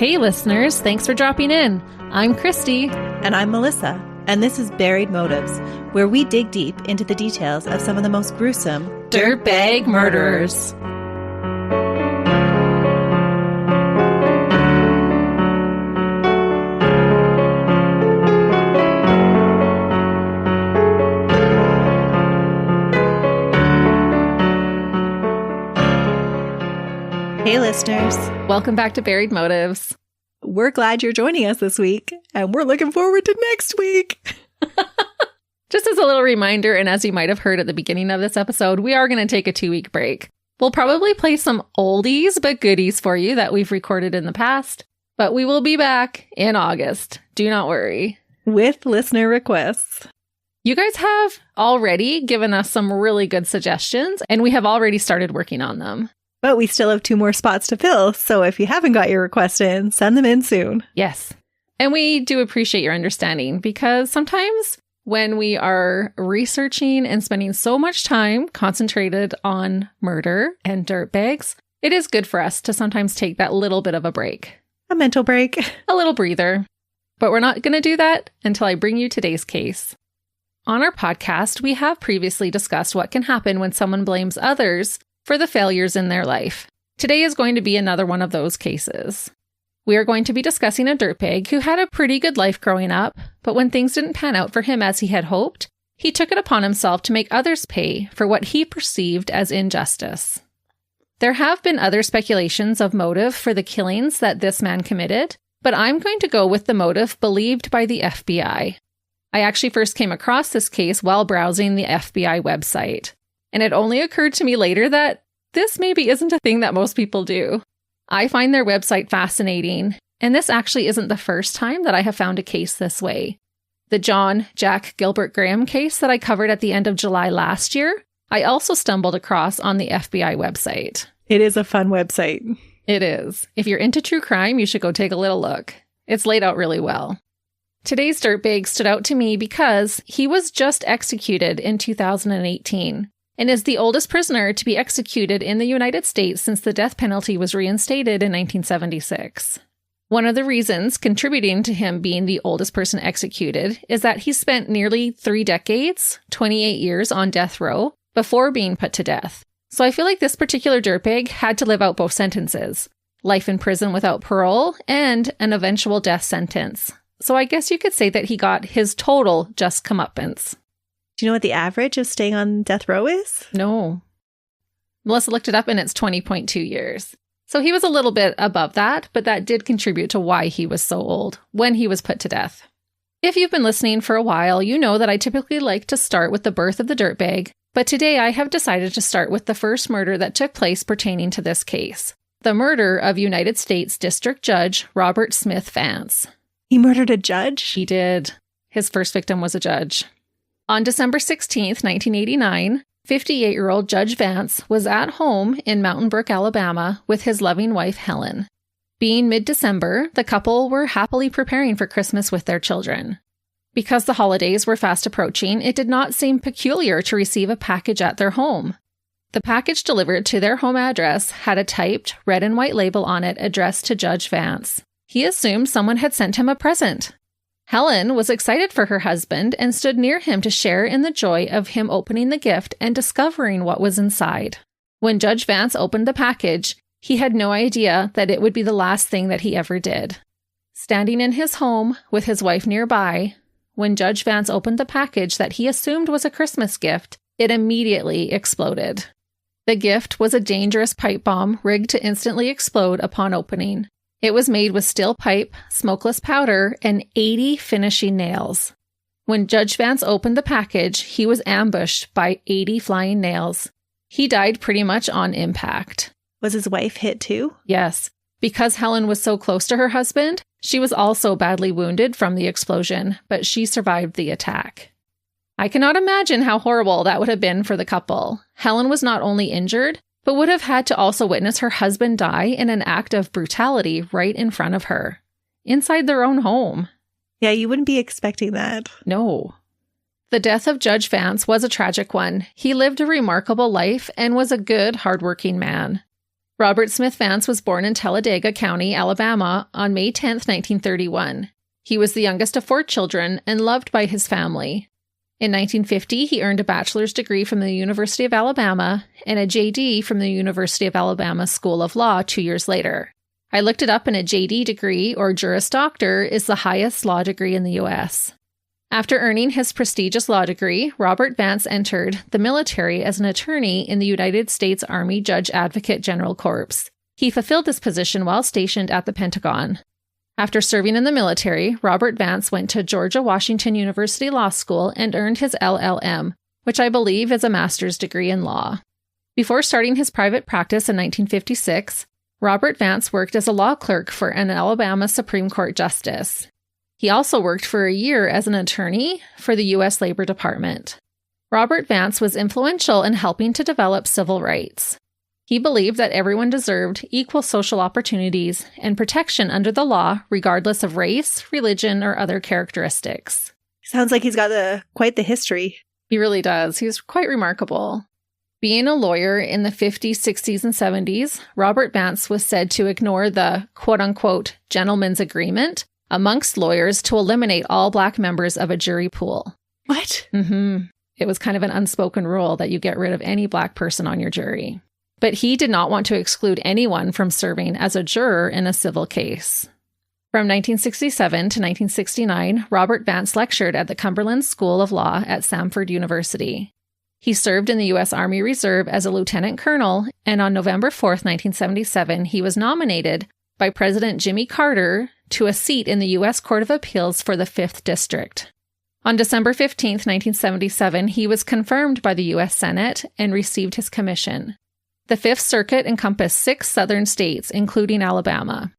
Hey listeners, thanks for dropping in. I'm Christy. And I'm Melissa. And this is Buried Motives, where we dig deep into the details of some of the most gruesome dirtbag murderers. Hey listeners. Welcome back to Buried Motives. We're glad you're joining us this week, and we're looking forward to next week. Just as a little reminder, and as you might have heard at the beginning of this episode, we are going to take a 2-week break. We'll probably play some oldies but goodies for you that we've recorded in the past, but we will be back in August. Do not worry. With listener requests. You guys have already given us some really good suggestions, and we have already started working on them. But we still have 2 more spots to fill, so if you haven't got your request in, send them in soon. Yes. And we do appreciate your understanding, because sometimes when we are researching and spending so much time concentrated on murder and dirtbags, it is good for us to sometimes take that little bit of a break. A mental break. A little breather. But we're not going to do that until I bring you today's case. On our podcast, we have previously discussed what can happen when someone blames others for the failures in their life. Today is going to be another one of those cases. We are going to be discussing a dirtbag who had a pretty good life growing up, but when things didn't pan out for him as he had hoped, he took it upon himself to make others pay for what he perceived as injustice. There have been other speculations of motive for the killings that this man committed, but I'm going to go with the motive believed by the FBI. I actually first came across this case while browsing the FBI website. And it only occurred to me later that this maybe isn't a thing that most people do. I find their website fascinating, and this actually isn't the first time that I have found a case this way. The John Jack Gilbert Graham case that I covered at the end of July last year, I also stumbled across on the FBI website. It is a fun website. It is. If you're into true crime, you should go take a little look. It's laid out really well. Today's dirtbag stood out to me because he was just executed in 2018. And is the oldest prisoner to be executed in the United States since the death penalty was reinstated in 1976. One of the reasons contributing to him being the oldest person executed is that he spent nearly 3 decades, 28 years on death row, before being put to death. So I feel like this particular dirtbag had to live out both sentences, life in prison without parole and an eventual death sentence. So I guess you could say that he got his total just comeuppance. Do you know what the average of staying on death row is? No. Melissa looked it up and it's 20.2 years. So he was a little bit above that, but that did contribute to why he was so old when he was put to death. If you've been listening for a while, you know that I typically like to start with the birth of the dirtbag, but today I have decided to start with the first murder that took place pertaining to this case. The murder of United States District Judge Robert Smith Vance. He murdered a judge? He did. His first victim was a judge. On December 16th, 1989, 58-year-old Judge Vance was at home in Mountain Brook, Alabama, with his loving wife, Helen. Being mid-December, the couple were happily preparing for Christmas with their children. Because the holidays were fast approaching, it did not seem peculiar to receive a package at their home. The package delivered to their home address had a typed red and white label on it addressed to Judge Vance. He assumed someone had sent him a present. Helen was excited for her husband and stood near him to share in the joy of him opening the gift and discovering what was inside. When Judge Vance opened the package, he had no idea that it would be the last thing that he ever did. Standing in his home with his wife nearby, when Judge Vance opened the package that he assumed was a Christmas gift, it immediately exploded. The gift was a dangerous pipe bomb rigged to instantly explode upon opening. It was made with steel pipe, smokeless powder, and 80 finishing nails. When Judge Vance opened the package, he was ambushed by 80 flying nails. He died pretty much on impact. Was his wife hit too? Yes. Because Helen was so close to her husband, she was also badly wounded from the explosion, but she survived the attack. I cannot imagine how horrible that would have been for the couple. Helen was not only injured, but would have had to also witness her husband die in an act of brutality right in front of her, inside their own home. Yeah, you wouldn't be expecting that. No. The death of Judge Vance was a tragic one. He lived a remarkable life and was a good, hardworking man. Robert Smith Vance was born in Talladega County, Alabama, on May 10, 1931. He was the youngest of 4 children and loved by his family. In 1950, he earned a bachelor's degree from the University of Alabama and a JD from the University of Alabama School of Law 2 years later. I looked it up, and a JD degree, or Juris Doctor, is the highest law degree in the U.S. After earning his prestigious law degree, Robert Vance entered the military as an attorney in the United States Army Judge Advocate General Corps. He fulfilled this position while stationed at the Pentagon. After serving in the military, Robert Vance went to Georgia Washington University Law School and earned his LLM, which I believe is a master's degree in law. Before starting his private practice in 1956, Robert Vance worked as a law clerk for an Alabama Supreme Court justice. He also worked for a year as an attorney for the U.S. Labor Department. Robert Vance was influential in helping to develop civil rights. He believed that everyone deserved equal social opportunities and protection under the law, regardless of race, religion, or other characteristics. Sounds like he's got quite the history. He really does. He's quite remarkable. Being a lawyer in the 50s, 60s, and 70s, Robert Vance was said to ignore the quote-unquote gentleman's agreement amongst lawyers to eliminate all Black members of a jury pool. What? It was kind of an unspoken rule that you get rid of any Black person on your jury. But he did not want to exclude anyone from serving as a juror in a civil case. From 1967 to 1969, Robert Vance lectured at the Cumberland School of Law at Samford University. He served in the U.S. Army Reserve as a lieutenant colonel, and on November 4, 1977, he was nominated by President Jimmy Carter to a seat in the U.S. Court of Appeals for the 5th District. On December 15, 1977, he was confirmed by the U.S. Senate and received his commission. The 5th Circuit encompassed 6 southern states, including Alabama.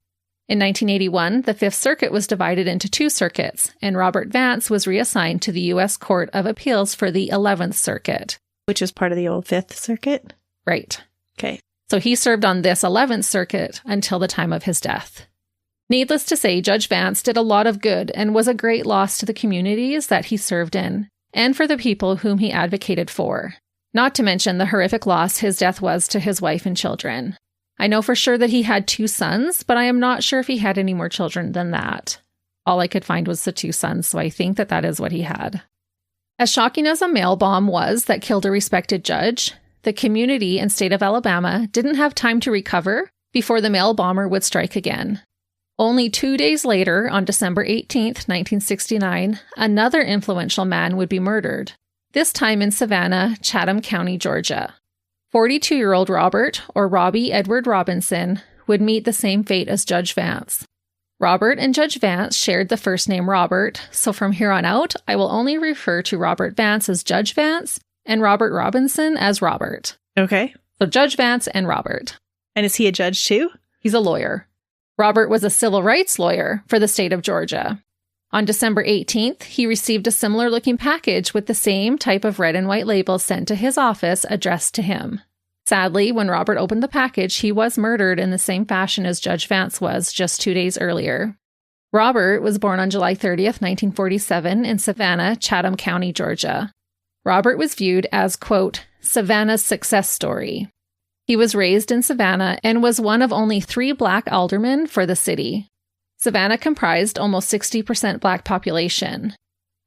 In 1981, the 5th Circuit was divided into 2 circuits, and Robert Vance was reassigned to the U.S. Court of Appeals for the 11th Circuit. Which is part of the old 5th Circuit? Right. Okay. So he served on this 11th Circuit until the time of his death. Needless to say, Judge Vance did a lot of good and was a great loss to the communities that he served in, and for the people whom he advocated for. Not to mention the horrific loss his death was to his wife and children. I know for sure that he had 2 sons, but I am not sure if he had any more children than that. All I could find was the 2 sons, so I think that that is what he had. As shocking as a mail bomb was that killed a respected judge, the community and state of Alabama didn't have time to recover before the mail bomber would strike again. Only 2 days later, on December 18, 1969, another influential man would be murdered, this time in Savannah, Chatham County, Georgia. 42-year-old Robert, or Robbie Edward Robinson, would meet the same fate as Judge Vance. Robert and Judge Vance shared the first name Robert, so from here on out, I will only refer to Robert Vance as Judge Vance and Robert Robinson as Robert. Okay. So Judge Vance and Robert. And is he a judge too? He's a lawyer. Robert was a civil rights lawyer for the state of Georgia. On December 18th, he received a similar-looking package with the same type of red and white label sent to his office addressed to him. Sadly, when Robert opened the package, he was murdered in the same fashion as Judge Vance was just 2 days earlier. Robert was born on July 30th, 1947 in Savannah, Chatham County, Georgia. Robert was viewed as, quote, Savannah's success story. He was raised in Savannah and was one of only 3 Black aldermen for the city. Savannah comprised almost 60% Black population.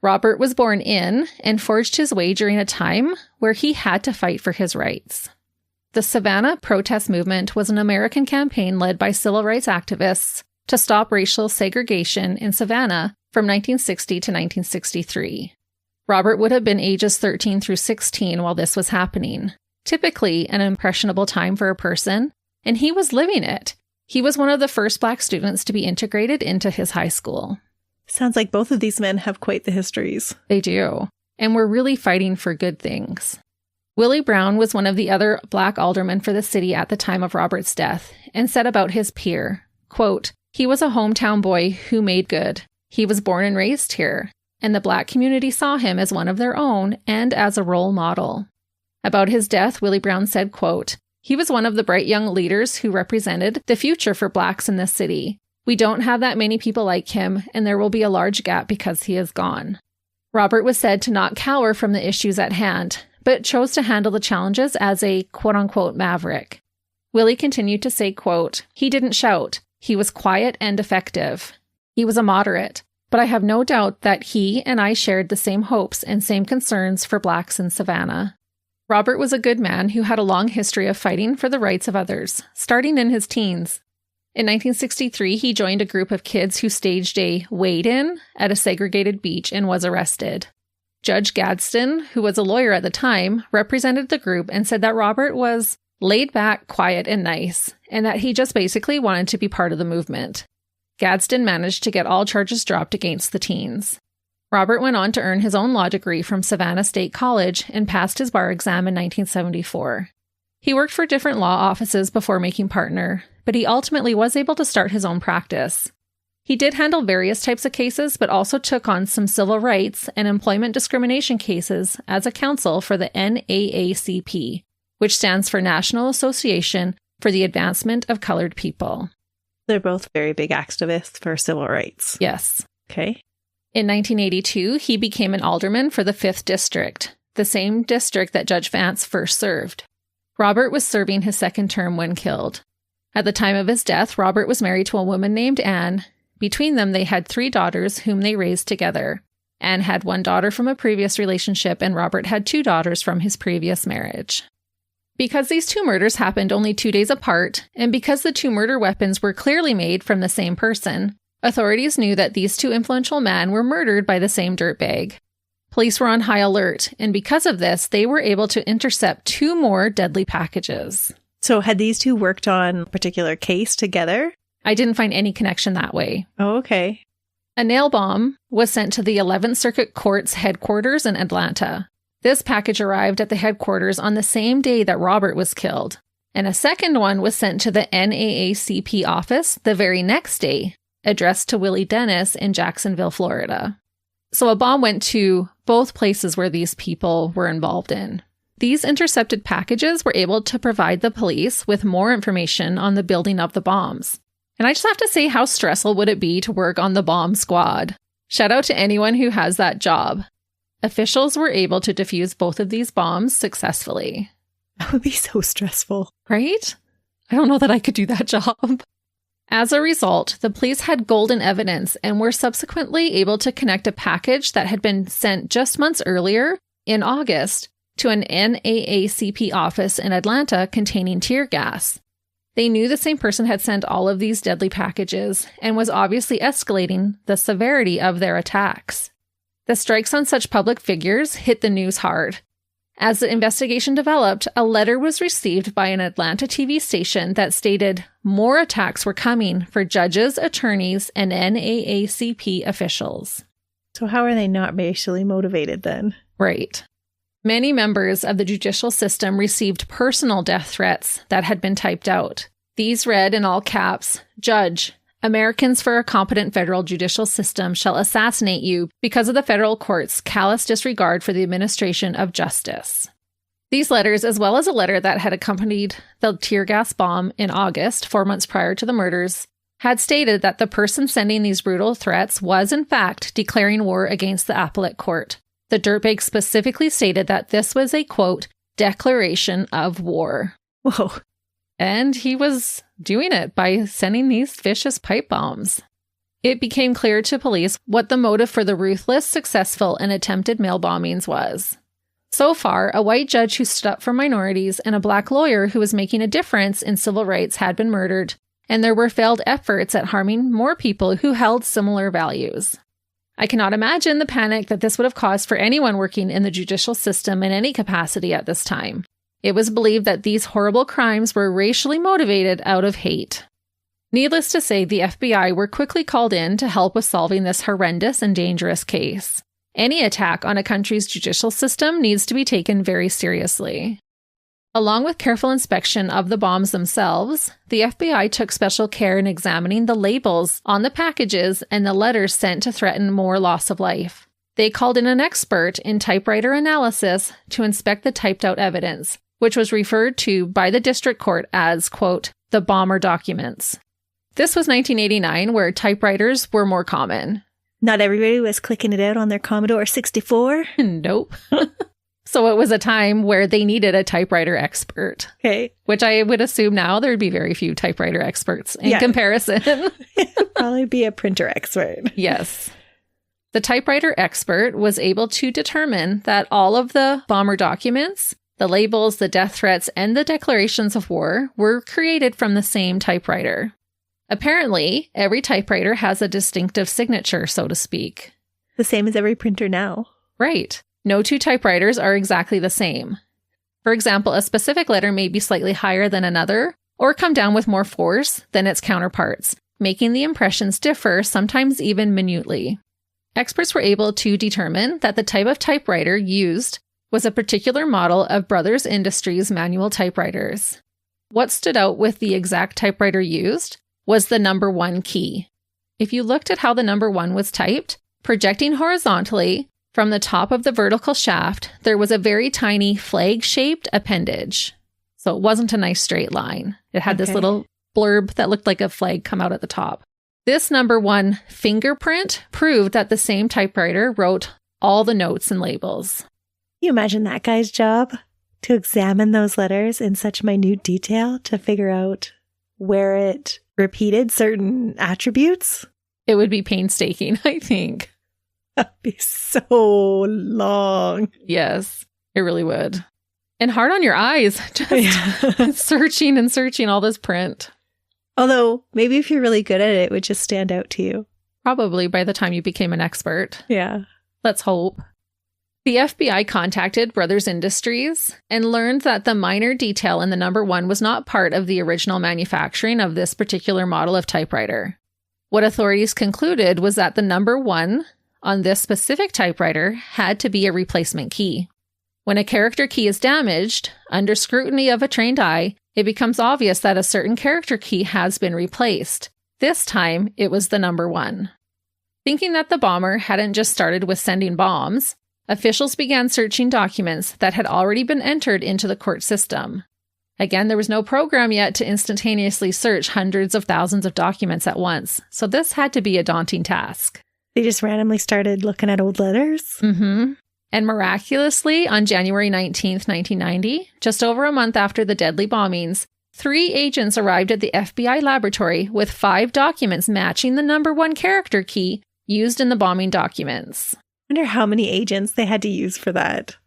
Robert was born in and forged his way during a time where he had to fight for his rights. The Savannah protest movement was an American campaign led by civil rights activists to stop racial segregation in Savannah from 1960 to 1963. Robert would have been ages 13 through 16 while this was happening, typically an impressionable time for a person, and he was living it. He was one of the first Black students to be integrated into his high school. Sounds like both of these men have quite the histories. They do, and were really fighting for good things. Willie Brown was one of the other Black aldermen for the city at the time of Robert's death, and said about his peer, quote, he was a hometown boy who made good. He was born and raised here, and the Black community saw him as one of their own and as a role model. About his death, Willie Brown said, quote, he was one of the bright young leaders who represented the future for Blacks in this city. We don't have that many people like him, and there will be a large gap because he is gone. Robert was said to not cower from the issues at hand, but chose to handle the challenges as a quote-unquote maverick. Willie continued to say, quote, "He didn't shout. He was quiet and effective. He was a moderate, but I have no doubt that he and I shared the same hopes and same concerns for blacks in Savannah." Robert was a good man who had a long history of fighting for the rights of others, starting in his teens. In 1963, he joined a group of kids who staged a wade-in at a segregated beach and was arrested. Judge Gadsden, who was a lawyer at the time, represented the group and said that Robert was laid back, quiet, and nice, and that he just basically wanted to be part of the movement. Gadsden managed to get all charges dropped against the teens. Robert went on to earn his own law degree from Savannah State College and passed his bar exam in 1974. He worked for different law offices before making partner, but he ultimately was able to start his own practice. He did handle various types of cases, but also took on some civil rights and employment discrimination cases as a counsel for the NAACP, which stands for National Association for the Advancement of Colored People. They're both very big activists for civil rights. Yes. Okay. In 1982, he became an alderman for the 5th District, the same district that Judge Vance first served. Robert was serving his second term when killed. At the time of his death, Robert was married to a woman named Anne. Between them, they had 3 daughters whom they raised together. Anne had 1 daughter from a previous relationship, and Robert had 2 daughters from his previous marriage. Because these 2 murders happened only 2 days apart, and because the 2 murder weapons were clearly made from the same person, authorities knew that these 2 influential men were murdered by the same dirtbag. Police were on high alert, and because of this, they were able to intercept 2 more deadly packages. So had these 2 worked on a particular case together? I didn't find any connection that way. Oh, okay. A nail bomb was sent to the 11th Circuit Court's headquarters in Atlanta. This package arrived at the headquarters on the same day that Robert was killed, and a second one was sent to the NAACP office the very next day, addressed to Willie Dennis in Jacksonville, Florida. So a bomb went to both places where these people were involved in. These intercepted packages were able to provide the police with more information on the building of the bombs. And I just have to say, how stressful would it be to work on the bomb squad? Shout out to anyone who has that job. Officials were able to defuse both of these bombs successfully. That would be so stressful. Right? I don't know that I could do that job. As a result, the police had golden evidence and were subsequently able to connect a package that had been sent just months earlier, in August, to an NAACP office in Atlanta containing tear gas. They knew the same person had sent all of these deadly packages and was obviously escalating the severity of their attacks. The strikes on such public figures hit the news hard. As the investigation developed, a letter was received by an Atlanta TV station that stated more attacks were coming for judges, attorneys, and NAACP officials. So how are they not racially motivated then? Right. Many members of the judicial system received personal death threats that had been typed out. These read in all caps, "Judge, Americans for a competent federal judicial system shall assassinate you because of the federal court's callous disregard for the administration of justice." These letters, as well as a letter that had accompanied the tear gas bomb in August, 4 months prior to the murders, had stated that the person sending these brutal threats was, in fact, declaring war against the appellate court. The dirtbag specifically stated that this was a, quote, declaration of war. Whoa. And he was doing it by sending these vicious pipe bombs. It became clear to police what the motive for the ruthless, successful, and attempted mail bombings was. So far, a white judge who stood up for minorities and a black lawyer who was making a difference in civil rights had been murdered, and there were failed efforts at harming more people who held similar values. I cannot imagine the panic that this would have caused for anyone working in the judicial system in any capacity at this time. It was believed that these horrible crimes were racially motivated out of hate. Needless to say, the FBI were quickly called in to help with solving this horrendous and dangerous case. Any attack on a country's judicial system needs to be taken very seriously. Along with careful inspection of the bombs themselves, the FBI took special care in examining the labels on the packages and the letters sent to threaten more loss of life. They called in an expert in typewriter analysis to inspect the typed out evidence, which was referred to by the district court as, quote, the bomber documents. This was 1989, where typewriters were more common. Not everybody was clicking it out on their Commodore 64? Nope. So it was a time where they needed a typewriter expert. Okay. Which I would assume now there'd be very few typewriter experts in comparison. Probably be a printer expert. Yes. The typewriter expert was able to determine that all of the bomber documents, the labels, the death threats, and the declarations of war were created from the same typewriter. Apparently, every typewriter has a distinctive signature, so to speak. The same as every printer now. Right. No two typewriters are exactly the same. For example, a specific letter may be slightly higher than another, or come down with more force than its counterparts, making the impressions differ, sometimes even minutely. Experts were able to determine that the type of typewriter used was a particular model of Brothers Industries manual typewriters. What stood out with the exact typewriter used was the number 1 key. If you looked at how the number 1 was typed, projecting horizontally from the top of the vertical shaft, there was a very tiny flag-shaped appendage. So it wasn't a nice straight line. It had this little blurb that looked like a flag come out at the top. This number 1 fingerprint proved that the same typewriter wrote all the notes and labels. Can you imagine that guy's job? To examine those letters in such minute detail to figure out where it repeated certain attributes? It would be painstaking, I think. That'd be so long. Yes, it really would. And hard on your eyes, just searching and searching all this print. Although, maybe if you're really good at it, it would just stand out to you. Probably by the time you became an expert. Yeah. Let's hope. The FBI contacted Brothers Industries and learned that the minor detail in the number 1 was not part of the original manufacturing of this particular model of typewriter. What authorities concluded was that the number 1 on this specific typewriter had to be a replacement key. When a character key is damaged, under scrutiny of a trained eye, it becomes obvious that a certain character key has been replaced. This time, it was the number 1. Thinking that the bomber hadn't just started with sending bombs, officials began searching documents that had already been entered into the court system. Again, there was no program yet to instantaneously search hundreds of thousands of documents at once, so this had to be a daunting task. They just randomly started looking at old letters? Mm-hmm. And miraculously, on January 19th, 1990, just over a month after the deadly bombings, 3 agents arrived at the FBI laboratory with 5 documents matching the number 1 character key used in the bombing documents. I wonder how many agents they had to use for that.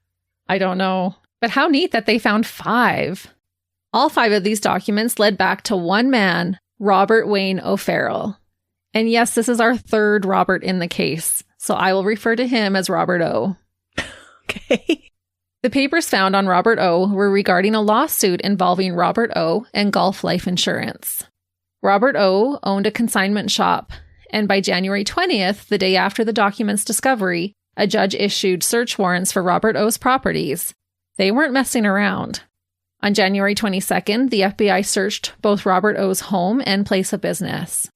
I don't know. But how neat that they found 5. All 5 of these documents led back to one man, Robert Wayne O'Farrell. And yes, this is our 3rd Robert in the case, so I will refer to him as Robert O. Okay. The papers found on Robert O were regarding a lawsuit involving Robert O and Gulf Life Insurance. Robert O owned a consignment shop, and by January 20th, the day after the document's discovery, a judge issued search warrants for Robert O's properties. They weren't messing around. On January 22nd, the FBI searched both Robert O's home and place of business.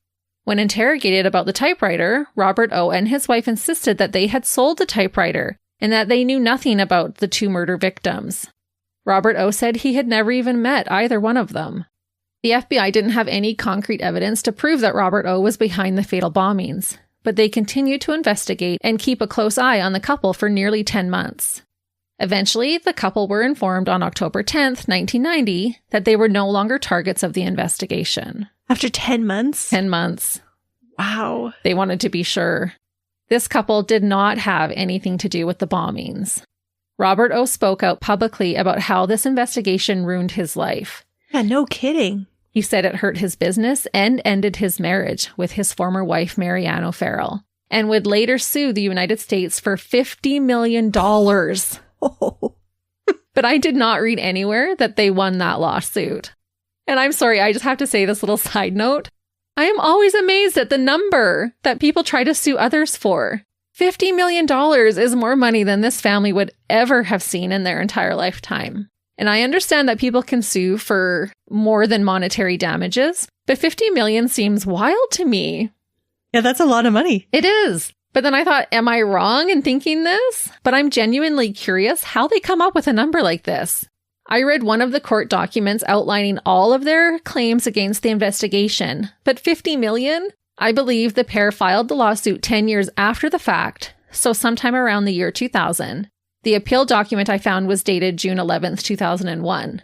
When interrogated about the typewriter, Robert O and his wife insisted that they had sold the typewriter and that they knew nothing about the 2 murder victims. Robert O said he had never even met either one of them. The FBI didn't have any concrete evidence to prove that Robert O was behind the fatal bombings, but they continued to investigate and keep a close eye on the couple for nearly 10 months. Eventually, the couple were informed on October 10th, 1990, that they were no longer targets of the investigation. After 10 months? 10 months. Wow. They wanted to be sure. This couple did not have anything to do with the bombings. Robert O spoke out publicly about how this investigation ruined his life. Yeah, no kidding. He said it hurt his business and ended his marriage with his former wife, Marianne O'Farrell, and would later sue the United States for $50 million. Oh. But I did not read anywhere that they won that lawsuit. And I'm sorry, I just have to say this little side note. I am always amazed at the number that people try to sue others for. $50 million is more money than this family would ever have seen in their entire lifetime. And I understand that people can sue for more than monetary damages, but $50 million seems wild to me. Yeah, that's a lot of money. It is. But then I thought, am I wrong in thinking this? But I'm genuinely curious how they come up with a number like this. I read one of the court documents outlining all of their claims against the investigation, but $50 million? I believe the pair filed the lawsuit 10 years after the fact, so sometime around the year 2000. The appeal document I found was dated June 11th, 2001.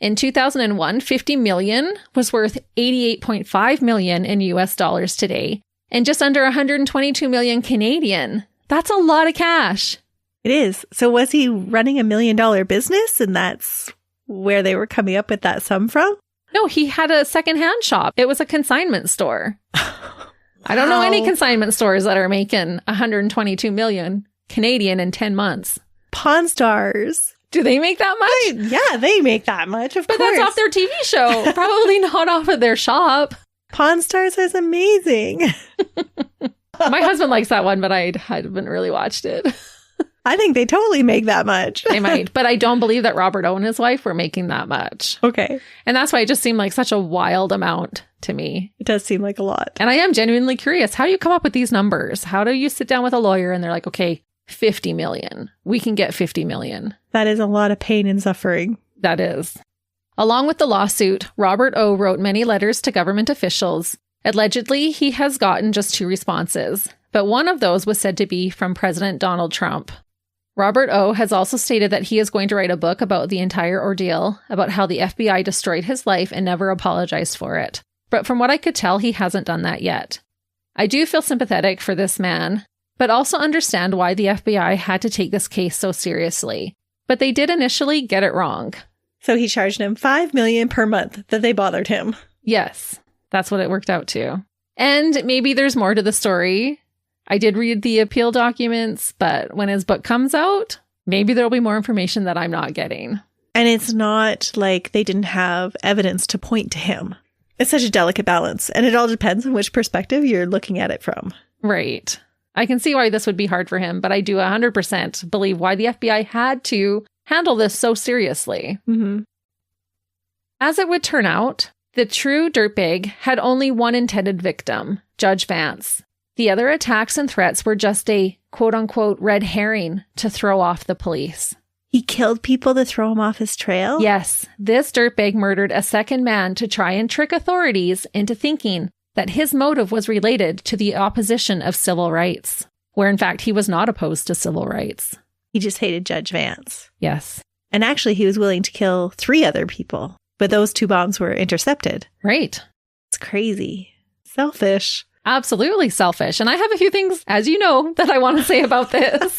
In 2001, 50 million was worth 88.5 million in US dollars today, and just under 122 million Canadian. That's a lot of cash. It is. So was he running $1 million business and that's where they were coming up with that sum from? No, he had a secondhand shop. It was a consignment store. I don't know any consignment stores that are making 122 million Canadian in 10 months. Pawn Stars. Do they make that much? Yeah, they make that much, of course. But that's off their TV show. Probably not off of their shop. Pawn Stars is amazing. My husband likes that one, but I haven't really watched it. I think they totally make that much. They might, but I don't believe that Robert O and his wife were making that much. Okay. And that's why it just seemed like such a wild amount to me. It does seem like a lot. And I am genuinely curious. How do you come up with these numbers? How do you sit down with a lawyer and they're like, okay, 50 million. We can get 50 million. That is a lot of pain and suffering. That is. Along with the lawsuit, Robert O wrote many letters to government officials. Allegedly, he has gotten just 2 responses, but one of those was said to be from President Donald Trump. Robert O has also stated that he is going to write a book about the entire ordeal, about how the FBI destroyed his life and never apologized for it. But from what I could tell, he hasn't done that yet. I do feel sympathetic for this man, but also understand why the FBI had to take this case so seriously. But they did initially get it wrong. So he charged him $5 million per month that they bothered him. Yes, that's what it worked out to. And maybe there's more to the story. I did read the appeal documents, but when his book comes out, maybe there'll be more information that I'm not getting. And it's not like they didn't have evidence to point to him. It's such a delicate balance, and it all depends on which perspective you're looking at it from. Right. I can see why this would be hard for him, but I do 100% believe why the FBI had to handle this so seriously. Mm-hmm. As it would turn out, the true dirtbag had only one intended victim, Judge Vance. The other attacks and threats were just a quote-unquote red herring to throw off the police. He killed people to throw him off his trail? Yes, this dirtbag murdered a second man to try and trick authorities into thinking that his motive was related to the opposition of civil rights, where in fact he was not opposed to civil rights. He just hated Judge Vance. Yes. And actually he was willing to kill 3 other people, but those 2 bombs were intercepted. Right. It's crazy. Selfish. Absolutely selfish. And I have a few things, as you know, that I want to say about this.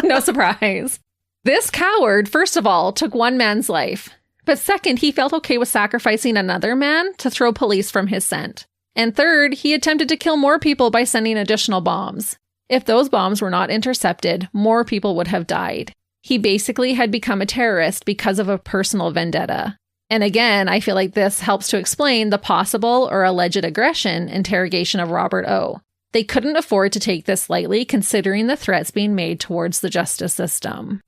No surprise. This coward, first of all, took one man's life. But second, he felt okay with sacrificing another man to throw police from his scent. And third, he attempted to kill more people by sending additional bombs. If those bombs were not intercepted, more people would have died. He basically had become a terrorist because of a personal vendetta. And again, I feel like this helps to explain the possible or alleged aggression interrogation of Robert O. They couldn't afford to take this lightly, considering the threats being made towards the justice system.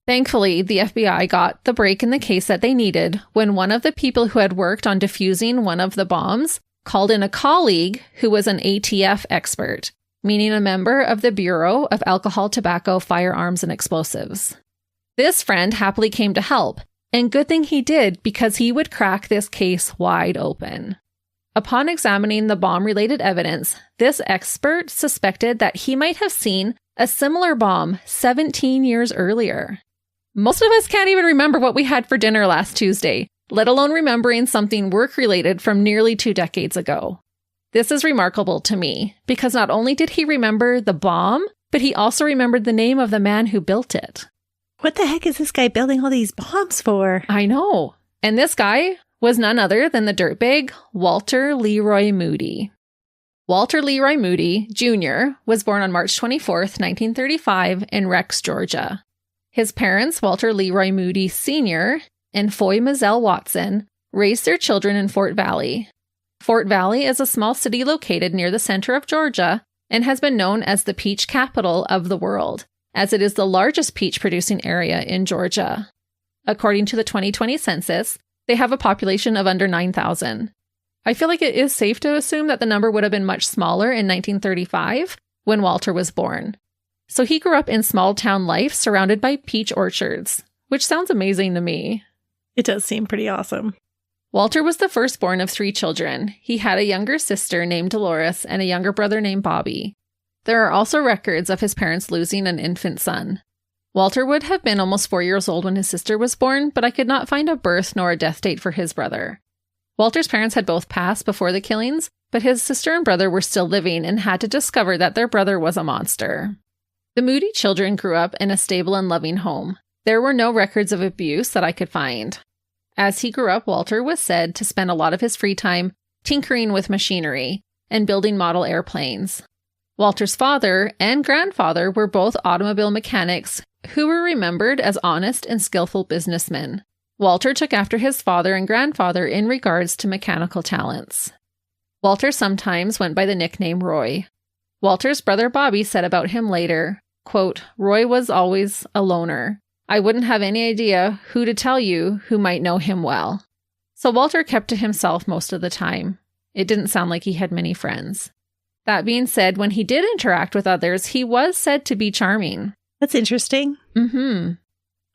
Thankfully, the FBI got the break in the case that they needed when one of the people who had worked on defusing one of the bombs called in a colleague who was an ATF expert, meaning a member of the Bureau of Alcohol, Tobacco, Firearms, and Explosives. This friend happily came to help, and good thing he did because he would crack this case wide open. Upon examining the bomb-related evidence, this expert suspected that he might have seen a similar bomb 17 years earlier. Most of us can't even remember what we had for dinner last Tuesday, let alone remembering something work-related from nearly 2 decades ago. This is remarkable to me, because not only did he remember the bomb, but he also remembered the name of the man who built it. What the heck is this guy building all these bombs for? I know. And this guy was none other than the dirtbag Walter Leroy Moody. Walter Leroy Moody, Jr., was born on March 24th, 1935 in Rex, Georgia. His parents, Walter Leroy Moody Sr. and Foy Mazzell Watson, raised their children in Fort Valley. Fort Valley is a small city located near the center of Georgia and has been known as the peach capital of the world, as it is the largest peach-producing area in Georgia. According to the 2020 census, they have a population of under 9,000. I feel like it is safe to assume that the number would have been much smaller in 1935 when Walter was born. So he grew up in small-town life surrounded by peach orchards, which sounds amazing to me. It does seem pretty awesome. Walter was the firstborn of 3 children. He had a younger sister named Dolores and a younger brother named Bobby. There are also records of his parents losing an infant son. Walter would have been almost 4 years old when his sister was born, but I could not find a birth nor a death date for his brother. Walter's parents had both passed before the killings, but his sister and brother were still living and had to discover that their brother was a monster. The Moody children grew up in a stable and loving home. There were no records of abuse that I could find. As he grew up, Walter was said to spend a lot of his free time tinkering with machinery and building model airplanes. Walter's father and grandfather were both automobile mechanics who were remembered as honest and skillful businessmen. Walter took after his father and grandfather in regards to mechanical talents. Walter sometimes went by the nickname Roy. Walter's brother Bobby said about him later, quote, "Roy was always a loner. I wouldn't have any idea who to tell you who might know him well." So Walter kept to himself most of the time. It didn't sound like he had many friends. That being said, when he did interact with others, he was said to be charming. That's interesting.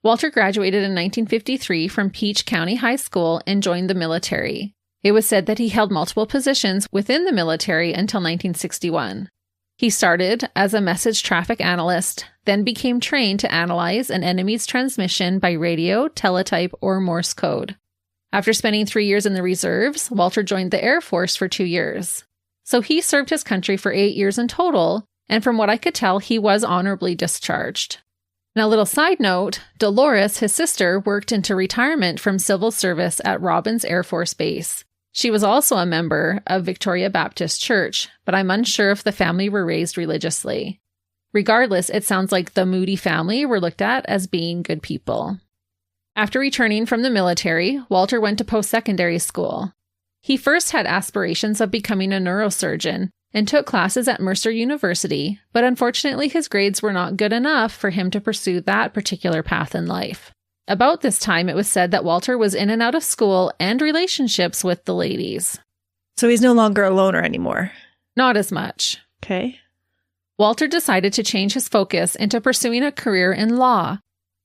Walter graduated in 1953 from Peach County High School and joined the military. It was said that he held multiple positions within the military until 1961. He started as a message traffic analyst, then became trained to analyze an enemy's transmission by radio, teletype, or Morse code. After spending 3 years in the reserves, Walter joined the Air Force for 2 years. So he served his country for 8 years in total, and from what I could tell, he was honorably discharged. Now, a little side note, Dolores, his sister, worked into retirement from civil service at Robbins Air Force Base. She was also a member of Victoria Baptist Church, but I'm unsure if the family were raised religiously. Regardless, it sounds like the Moody family were looked at as being good people. After returning from the military, Walter went to post-secondary school. He first had aspirations of becoming a neurosurgeon and took classes at Mercer University, but unfortunately his grades were not good enough for him to pursue that particular path in life. About this time, it was said that Walter was in and out of school and relationships with the ladies. So he's no longer a loner anymore. Not as much. Okay. Walter decided to change his focus into pursuing a career in law.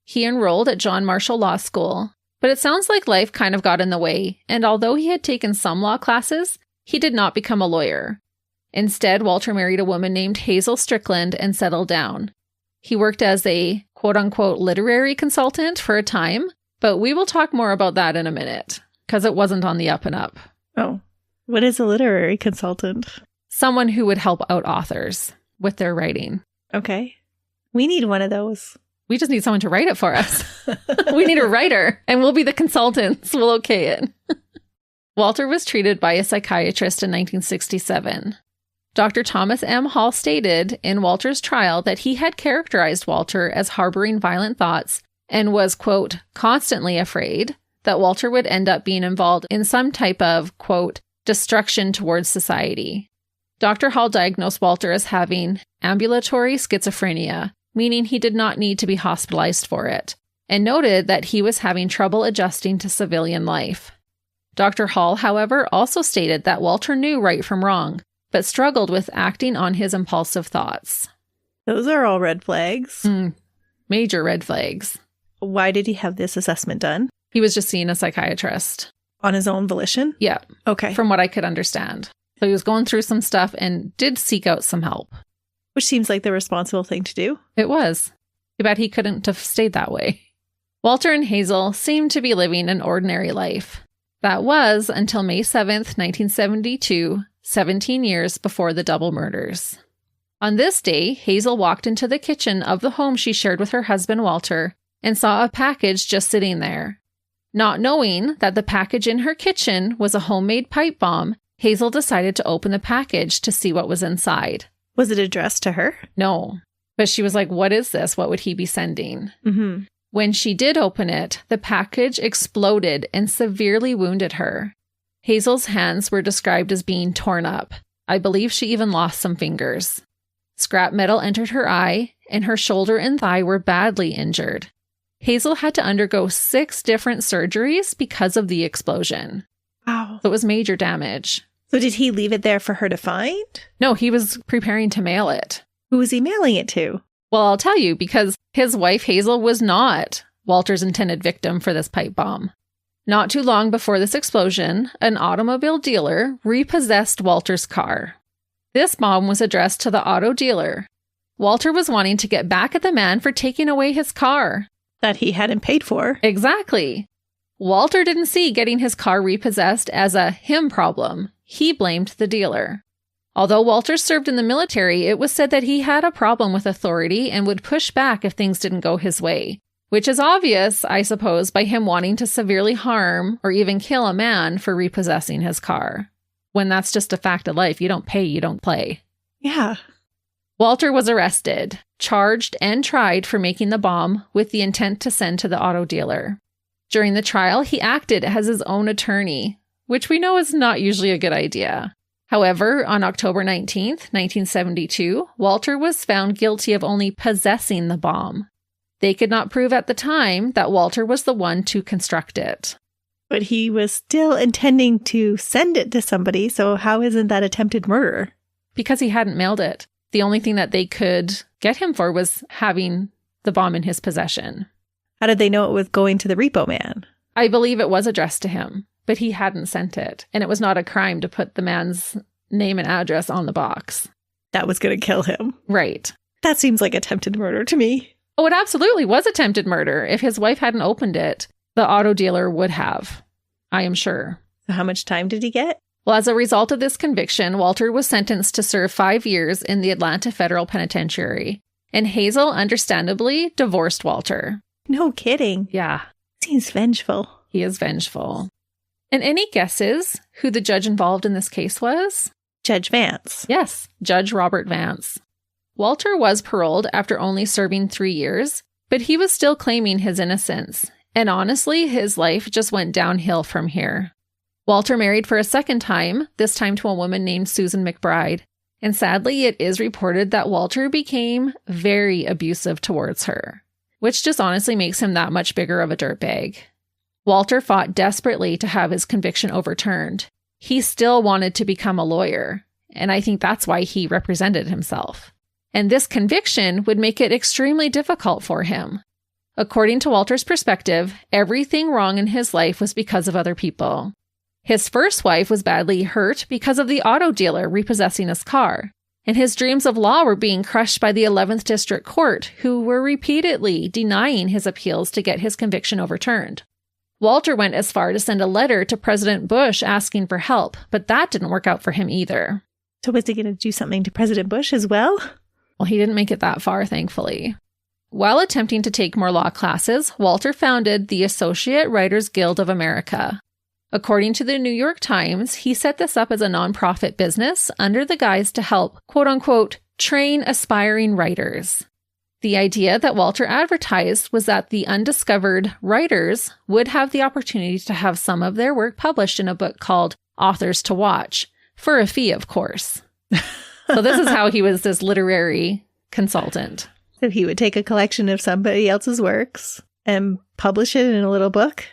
He enrolled at John Marshall Law School, but it sounds like life kind of got in the way, and although he had taken some law classes, he did not become a lawyer. Instead, Walter married a woman named Hazel Strickland and settled down. He worked as a quote-unquote literary consultant for a time, but we will talk more about that in a minute, because it wasn't on the up and up. Oh, what is a literary consultant? Someone who would help out authors with their writing. Okay. We need one of those. We just need someone to write it for us. We need a writer, and we'll be the consultants. We'll okay it. Walter was treated by a psychiatrist in 1967. Dr. Thomas M. Hall stated in Walter's trial that he had characterized Walter as harboring violent thoughts and was, quote, constantly afraid that Walter would end up being involved in some type of, quote, destruction towards society. Dr. Hall diagnosed Walter as having ambulatory schizophrenia, meaning he did not need to be hospitalized for it, and noted that he was having trouble adjusting to civilian life. Dr. Hall, however, also stated that Walter knew right from wrong, but struggled with acting on his impulsive thoughts. Those are all red flags. Major red flags. Why did he have this assessment done? He was just seeing a psychiatrist. On his own volition? Yeah. Okay. From what I could understand. So he was going through some stuff and did seek out some help. Which seems like the responsible thing to do. It was. Too bad he couldn't have stayed that way. Walter and Hazel seemed to be living an ordinary life. That was until May 7th, 1972, 17 years before the double murders. On this day, Hazel walked into the kitchen of the home she shared with her husband, Walter, and saw a package just sitting there. Not knowing that the package in her kitchen was a homemade pipe bomb, Hazel decided to open the package to see what was inside. Was it addressed to her? No. But she was like, what is this? What would he be sending? Mm-hmm. When she did open it, the package exploded and severely wounded her. Hazel's hands were described as being torn up. I believe she even lost some fingers. Scrap metal entered her eye, and her shoulder and thigh were badly injured. Hazel had to undergo 6 different surgeries because of the explosion. Wow. So it was major damage. So did he leave it there for her to find? No, he was preparing to mail it. Who was he mailing it to? Well, I'll tell you, because his wife Hazel was not Walter's intended victim for this pipe bomb. Not too long before this explosion, an automobile dealer repossessed Walter's car. This bomb was addressed to the auto dealer. Walter was wanting to get back at the man for taking away his car. That he hadn't paid for. Exactly. Walter didn't see getting his car repossessed as a him problem. He blamed the dealer. Although Walter served in the military, it was said that he had a problem with authority and would push back if things didn't go his way, which is obvious, I suppose, by him wanting to severely harm or even kill a man for repossessing his car. When that's just a fact of life, you don't pay, you don't play. Yeah. Walter was arrested, charged, and tried for making the bomb with the intent to send to the auto dealer. During the trial, he acted as his own attorney, which we know is not usually a good idea. However, on October 19th, 1972, Walter was found guilty of only possessing the bomb. They could not prove at the time that Walter was the one to construct it. But he was still intending to send it to somebody, so how isn't that attempted murder? Because he hadn't mailed it. The only thing that they could get him for was having the bomb in his possession. How did they know it was going to the repo man? I believe it was addressed to him, but he hadn't sent it. And it was not a crime to put the man's name and address on the box. That was going to kill him. Right. That seems like attempted murder to me. Oh, it absolutely was attempted murder. If his wife hadn't opened it, the auto dealer would have. I am sure. So how much time did he get? Well, as a result of this conviction, Walter was sentenced to serve 5 years in the Atlanta Federal Penitentiary. And Hazel, understandably, divorced Walter. No kidding. Yeah. Seems vengeful. He is vengeful. And any guesses who the judge involved in this case was? Judge Vance. Yes, Judge Robert Vance. Walter was paroled after only serving 3 years, but he was still claiming his innocence. And honestly, his life just went downhill from here. Walter married for a second time, this time to a woman named Susan McBride. And sadly, it is reported that Walter became very abusive towards her, which just honestly makes him that much bigger of a dirtbag. Walter fought desperately to have his conviction overturned. He still wanted to become a lawyer, and I think that's why he represented himself. And this conviction would make it extremely difficult for him. According to Walter's perspective, everything wrong in his life was because of other people. His first wife was badly hurt because of the auto dealer repossessing his car, and his dreams of law were being crushed by the 11th District Court, who were repeatedly denying his appeals to get his conviction overturned. Walter went as far to send a letter to President Bush asking for help, but that didn't work out for him either. So was he going to do something to President Bush as well? Well, he didn't make it that far, thankfully. While attempting to take more law classes, Walter founded the Associate Writers Guild of America. According to the New York Times, he set this up as a nonprofit business under the guise to help, quote-unquote, train aspiring writers. The idea that Walter advertised was that the undiscovered writers would have the opportunity to have some of their work published in a book called Authors to Watch, for a fee, of course. So this is how he was this literary consultant. So he would take a collection of somebody else's works and publish it in a little book?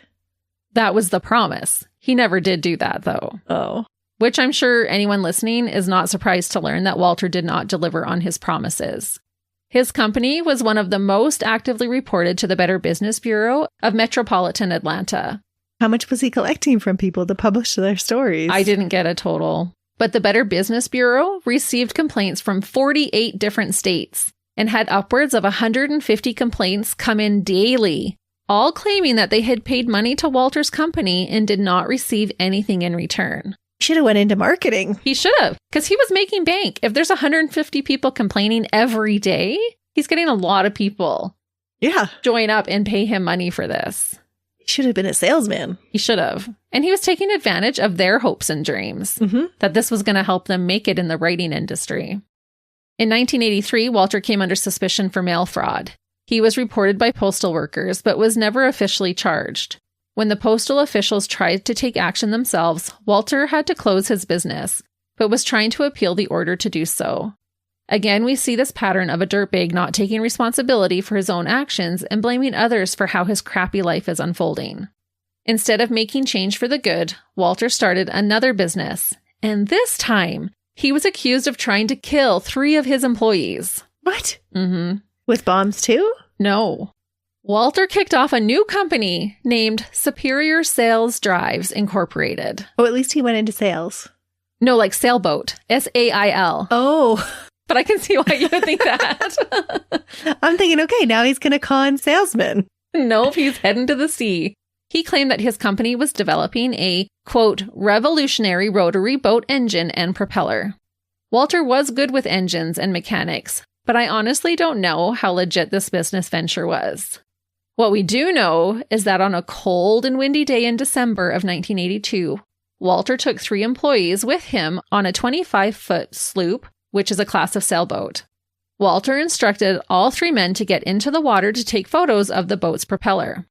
That was the promise. He never did do that, though. Oh. Which I'm sure anyone listening is not surprised to learn that Walter did not deliver on his promises. His company was one of the most actively reported to the Better Business Bureau of metropolitan Atlanta. How much was he collecting from people to publish their stories? I didn't get a total. But the Better Business Bureau received complaints from 48 different states and had upwards of 150 complaints come in daily, all claiming that they had paid money to Walter's company and did not receive anything in return. He should have went into marketing. He should have, because he was making bank. If there's 150 people complaining every day, he's getting a lot of people join up and pay him money for this. He should have been a salesman. He should have. And he was taking advantage of their hopes and dreams, that this was going to help them make it in the writing industry. In 1983, Walter came under suspicion for mail fraud. He was reported by postal workers, but was never officially charged. When the postal officials tried to take action themselves, Walter had to close his business, but was trying to appeal the order to do so. Again, we see this pattern of a dirtbag not taking responsibility for his own actions and blaming others for how his crappy life is unfolding. Instead of making change for the good, Walter started another business, and this time, he was accused of trying to kill 3 of his employees. What? With bombs too? No. Walter kicked off a new company named Superior Sales Drives Incorporated. Oh, at least he went into sales. No, like sailboat. SAIL. Oh. But I can see why you would think that. I'm thinking, okay, now he's going to con salesman. Nope, he's heading to the sea. He claimed that his company was developing a, quote, revolutionary rotary boat engine and propeller. Walter was good with engines and mechanics, but I honestly don't know how legit this business venture was. What we do know is that on a cold and windy day in December of 1982, Walter took 3 employees with him on a 25-foot sloop, which is a class of sailboat. Walter instructed all 3 men to get into the water to take photos of the boat's propeller.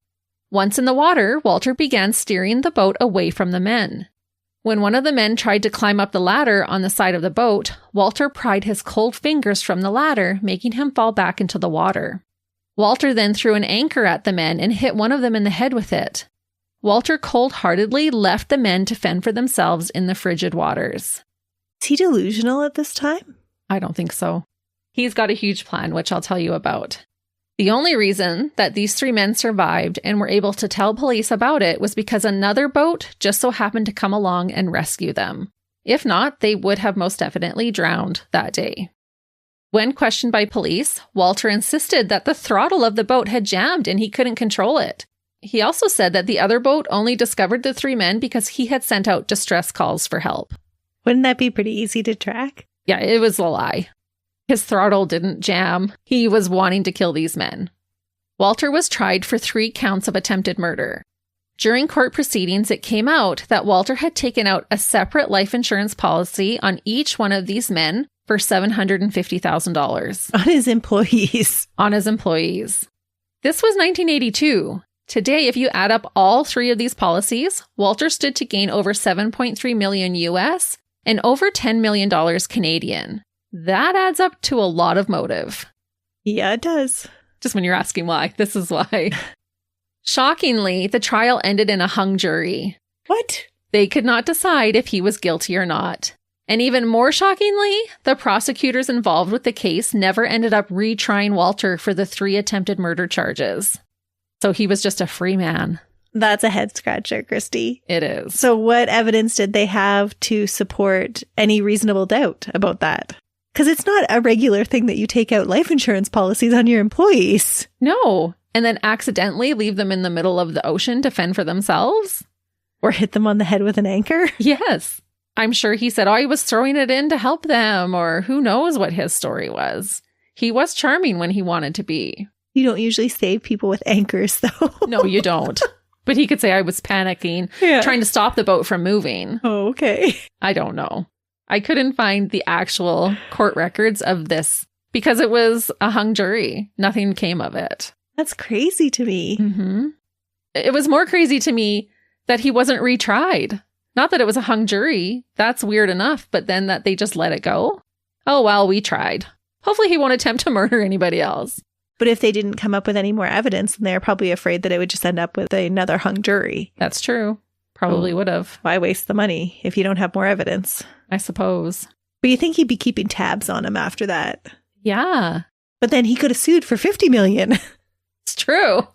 Once in the water, Walter began steering the boat away from the men. When one of the men tried to climb up the ladder on the side of the boat, Walter pried his cold fingers from the ladder, making him fall back into the water. Walter then threw an anchor at the men and hit one of them in the head with it. Walter cold-heartedly left the men to fend for themselves in the frigid waters. Is he delusional at this time? I don't think so. He's got a huge plan, which I'll tell you about. The only reason that these 3 men survived and were able to tell police about it was because another boat just so happened to come along and rescue them. If not, they would have most definitely drowned that day. When questioned by police, Walter insisted that the throttle of the boat had jammed and he couldn't control it. He also said that the other boat only discovered the 3 men because he had sent out distress calls for help. Wouldn't that be pretty easy to track? Yeah, it was a lie. His throttle didn't jam. He was wanting to kill these men. Walter was tried for 3 counts of attempted murder. During court proceedings, it came out that Walter had taken out a separate life insurance policy on each one of these men for $750,000. On his employees. On his employees. This was 1982. Today, if you add up all 3 of these policies, Walter stood to gain over $7.3 million US and over $10 million Canadian. That adds up to a lot of motive. Yeah, it does. Just when you're asking why, this is why. Shockingly, the trial ended in a hung jury. What? They could not decide if he was guilty or not. And even more shockingly, the prosecutors involved with the case never ended up retrying Walter for the 3 attempted murder charges. So he was just a free man. That's a head scratcher, Christy. It is. So what evidence did they have to support any reasonable doubt about that? Because it's not a regular thing that you take out life insurance policies on your employees. No. And then accidentally leave them in the middle of the ocean to fend for themselves? Or hit them on the head with an anchor? Yes. I'm sure he said, I was throwing it in to help them, or who knows what his story was. He was charming when he wanted to be. You don't usually save people with anchors, though. No, you don't. But he could say I was panicking, trying to stop the boat from moving. Oh, okay. I don't know. I couldn't find the actual court records of this because it was a hung jury. Nothing came of it. That's crazy to me. Mm-hmm. It was more crazy to me that he wasn't retried. Not that it was a hung jury. That's weird enough, but then that they just let it go. Oh, well, we tried. Hopefully he won't attempt to murder anybody else. But if they didn't come up with any more evidence, then they're probably afraid that it would just end up with another hung jury. That's true. Probably would have. Why waste the money if you don't have more evidence? I suppose. But you think he'd be keeping tabs on him after that? Yeah. But then he could have sued for $50 million. It's true.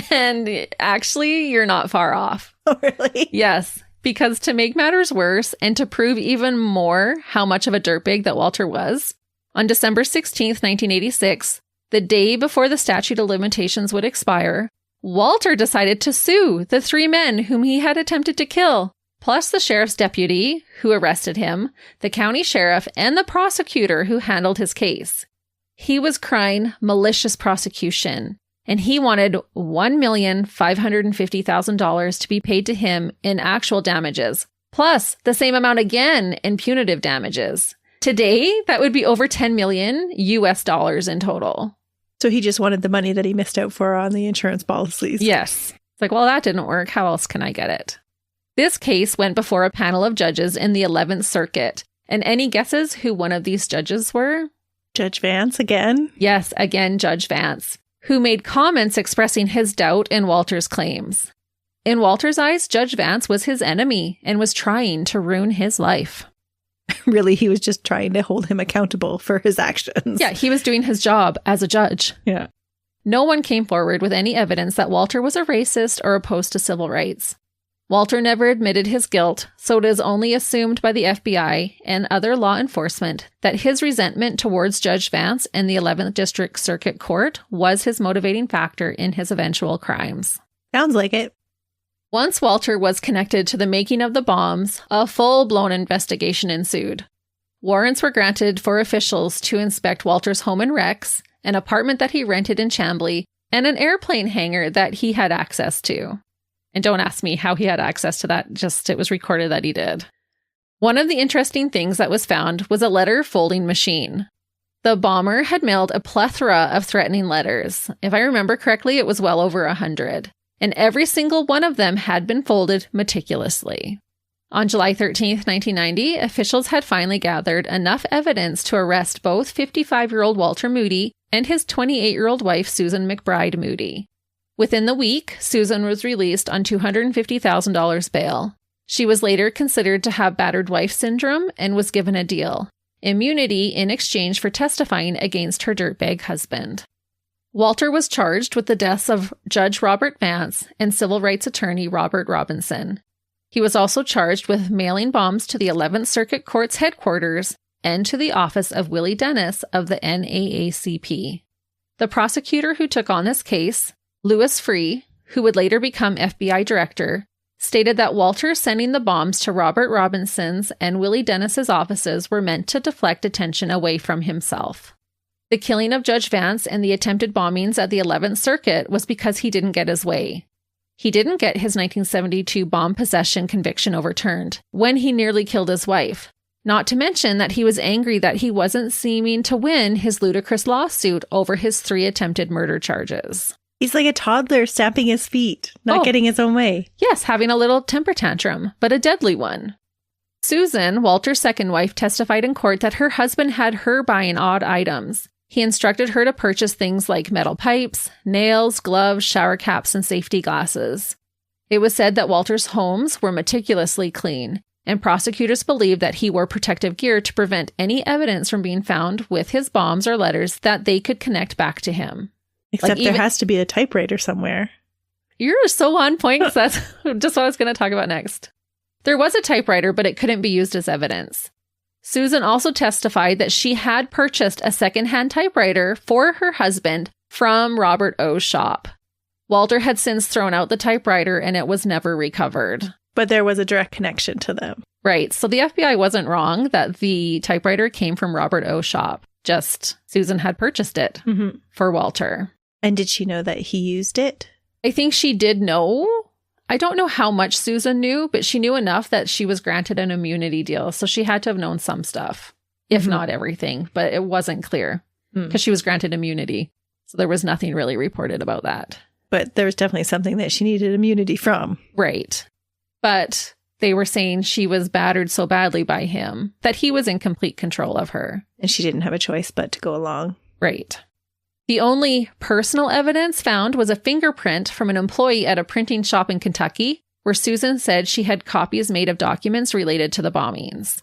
And actually, you're not far off. Oh, really? Yes. Because to make matters worse and to prove even more how much of a dirtbag that Walter was, on December 16th, 1986, the day before the statute of limitations would expire, Walter decided to sue the 3 men whom he had attempted to kill, plus the sheriff's deputy who arrested him, the county sheriff, and the prosecutor who handled his case. He was crying malicious prosecution, and he wanted $1,550,000 to be paid to him in actual damages, plus the same amount again in punitive damages. Today, that would be over $10 million US dollars in total. So he just wanted the money that he missed out for on the insurance policies. Yes. It's like, well, that didn't work. How else can I get it? This case went before a panel of judges in the 11th Circuit. And any guesses who one of these judges were? Judge Vance again? Yes, again, Judge Vance, who made comments expressing his doubt in Walter's claims. In Walter's eyes, Judge Vance was his enemy and was trying to ruin his life. Really, he was just trying to hold him accountable for his actions. Yeah, he was doing his job as a judge. Yeah. No one came forward with any evidence that Walter was a racist or opposed to civil rights. Walter never admitted his guilt, so it is only assumed by the FBI and other law enforcement that his resentment towards Judge Vance and the 11th District Circuit Court was his motivating factor in his eventual crimes. Sounds like it. Once Walter was connected to the making of the bombs, a full-blown investigation ensued. Warrants were granted for officials to inspect Walter's home in Rex, an apartment that he rented in Chambly, and an airplane hangar that he had access to. And don't ask me how he had access to that, just it was recorded that he did. One of the interesting things that was found was a letter folding machine. The bomber had mailed a plethora of threatening letters. If I remember correctly, it was well over 100. And every single one of them had been folded meticulously. On July 13th, 1990, officials had finally gathered enough evidence to arrest both 55-year-old Walter Moody and his 28-year-old wife, Susan McBride Moody. Within the week, Susan was released on $250,000 bail. She was later considered to have battered wife syndrome and was given a deal: immunity in exchange for testifying against her dirtbag husband. Walter was charged with the deaths of Judge Robert Vance and civil rights attorney Robert Robinson. He was also charged with mailing bombs to the 11th Circuit Court's headquarters and to the office of Willie Dennis of the NAACP. The prosecutor who took on this case, Louis Free, who would later become FBI director, stated that Walter sending the bombs to Robert Robinson's and Willie Dennis's offices were meant to deflect attention away from himself. The killing of Judge Vance and the attempted bombings at the 11th Circuit was because he didn't get his way. He didn't get his 1972 bomb possession conviction overturned when he nearly killed his wife. Not to mention that he was angry that he wasn't seeming to win his ludicrous lawsuit over his 3 attempted murder charges. He's like a toddler stamping his feet, not getting his own way. Yes, having a little temper tantrum, but a deadly one. Susan, Walter's second wife, testified in court that her husband had her buying odd items. He instructed her to purchase things like metal pipes, nails, gloves, shower caps, and safety glasses. It was said that Walter's homes were meticulously clean, and prosecutors believed that he wore protective gear to prevent any evidence from being found with his bombs or letters that they could connect back to him. Except there has to be a typewriter somewhere. You're so on point, because that's just what I was going to talk about next. There was a typewriter, but it couldn't be used as evidence. Susan also testified that she had purchased a secondhand typewriter for her husband from Robert O.'s shop. Walter had since thrown out the typewriter and it was never recovered. But there was a direct connection to them. Right. So the FBI wasn't wrong that the typewriter came from Robert O.'s shop. Just Susan had purchased it for Walter. And did she know that he used it? I think she did know. I don't know how much Susan knew, but she knew enough that she was granted an immunity deal. So she had to have known some stuff, if not everything, but it wasn't clear because she was granted immunity. So there was nothing really reported about that. But there was definitely something that she needed immunity from. Right. But they were saying she was battered so badly by him that he was in complete control of her. And she didn't have a choice but to go along. Right. The only personal evidence found was a fingerprint from an employee at a printing shop in Kentucky, where Susan said she had copies made of documents related to the bombings.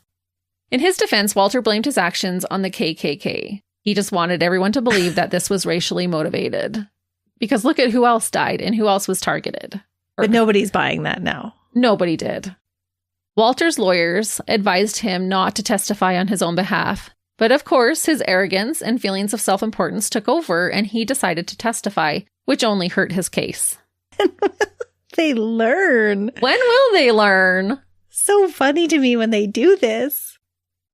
In his defense, Walter blamed his actions on the KKK. He just wanted everyone to believe that this was racially motivated. Because look at who else died and who else was targeted. But nobody's buying that now. Nobody did. Walter's lawyers advised him not to testify on his own behalf. But of course, his arrogance and feelings of self-importance took over and he decided to testify, which only hurt his case. They learn. When will they learn? So funny to me when they do this.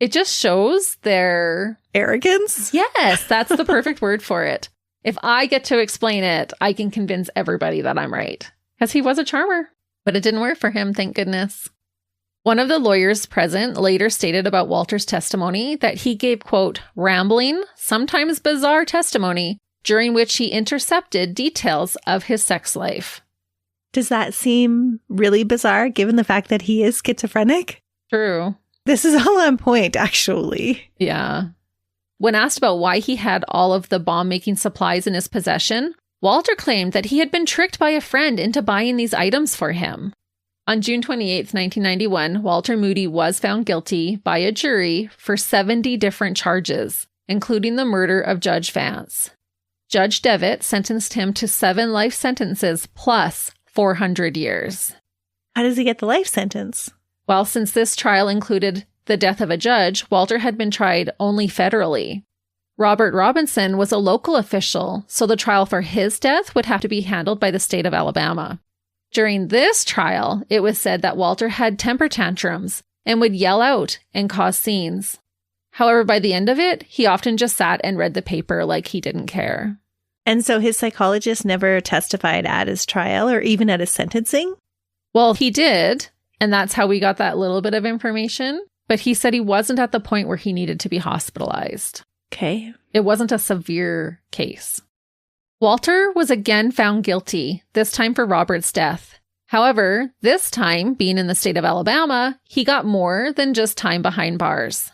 It just shows their arrogance. Yes, that's the perfect word for it. If I get to explain it, I can convince everybody that I'm right. Because he was a charmer, but it didn't work for him, thank goodness. One of the lawyers present later stated about Walter's testimony that he gave, quote, rambling, sometimes bizarre testimony, during which he intercepted details of his sex life. Does that seem really bizarre, given the fact that he is schizophrenic? True. This is all on point, actually. Yeah. When asked about why he had all of the bomb-making supplies in his possession, Walter claimed that he had been tricked by a friend into buying these items for him. On June 28, 1991, Walter Moody was found guilty by a jury for 70 different charges, including the murder of Judge Vance. Judge Devitt sentenced him to 7 life sentences plus 400 years. How does he get the life sentence? Well, since this trial included the death of a judge, Walter had been tried only federally. Robert Robinson was a local official, so the trial for his death would have to be handled by the state of Alabama. During this trial, it was said that Walter had temper tantrums and would yell out and cause scenes. However, by the end of it, he often just sat and read the paper like he didn't care. And so his psychologist never testified at his trial or even at his sentencing? Well, he did, and that's how we got that little bit of information. But he said he wasn't at the point where he needed to be hospitalized. Okay. It wasn't a severe case. Walter was again found guilty, this time for Robert's death. However, this time, being in the state of Alabama, he got more than just time behind bars.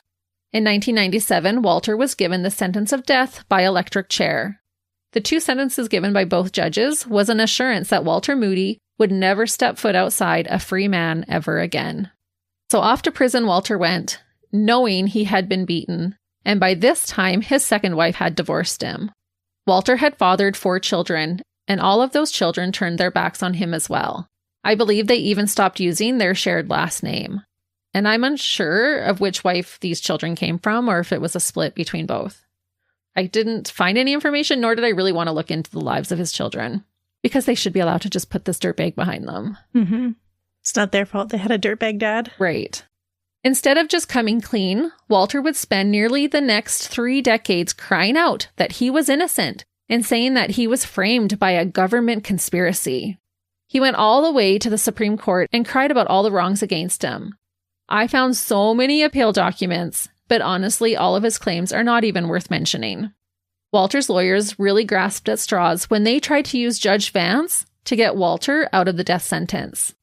In 1997, Walter was given the sentence of death by electric chair. The 2 sentences given by both judges was an assurance that Walter Moody would never step foot outside a free man ever again. So off to prison Walter went, knowing he had been beaten, and by this time his second wife had divorced him. Walter had fathered 4 children, and all of those children turned their backs on him as well. I believe they even stopped using their shared last name. And I'm unsure of which wife these children came from or if it was a split between both. I didn't find any information, nor did I really want to look into the lives of his children, because they should be allowed to just put this dirtbag behind them. Mm-hmm. It's not their fault they had a dirtbag dad. Right. Instead of just coming clean, Walter would spend nearly the next 3 decades crying out that he was innocent and saying that he was framed by a government conspiracy. He went all the way to the Supreme Court and cried about all the wrongs against him. I found so many appeal documents, but honestly, all of his claims are not even worth mentioning. Walter's lawyers really grasped at straws when they tried to use Judge Vance to get Walter out of the death sentence.